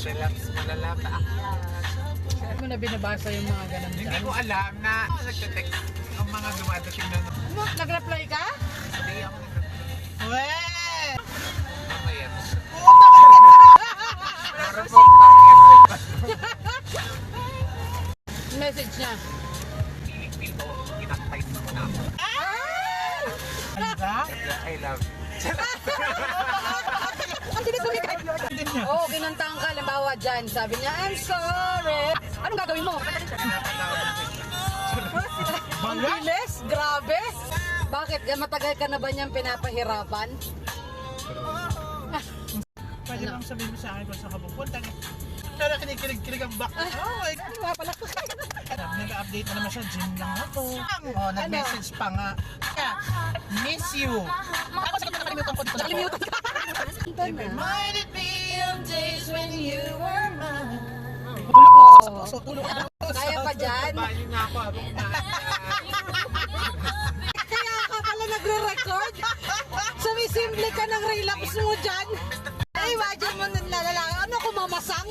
Relax mo na lang. Saan mo na binabasa yung mga ganun Hindi dyan? ko alam na nagte-text ang mga dumadating na Ano? Nag-reply ka? hindi ako nag-reply. Weh! Mamaya. Puta ka! Para po pang Message niya. Feel ko, kinaktype mo na ako. Ano ba? I love you. Ang tinis-tuloy ka. Oo, kinantahan ka. Halimbawa dyan, sabi niya, I'm sorry. Anong gagawin mo? Ang bilis? Grabe. Bakit? Matagal ka na ba niyang pinapahirapan? Pwede bang sabihin mo sa akin kung saan ka pupunta? Pero kinikilig ang back. Oh my God. Ano nga pala? Nag-update na naman siya. Gym lang ako. Oh, nag-message pa nga. Yeah, miss you. Ako sa nakalimutan ko dito. Nakalimutan ka. Reminded me of days when you were mine. Ulo ko. Kaya pa dyan? Bali nga ako habang Kaya ka pala nagre-record? Sumisimple ka ng relapse mo dyan? Ay, imagine mo nalalaki. Ano kung mamasang?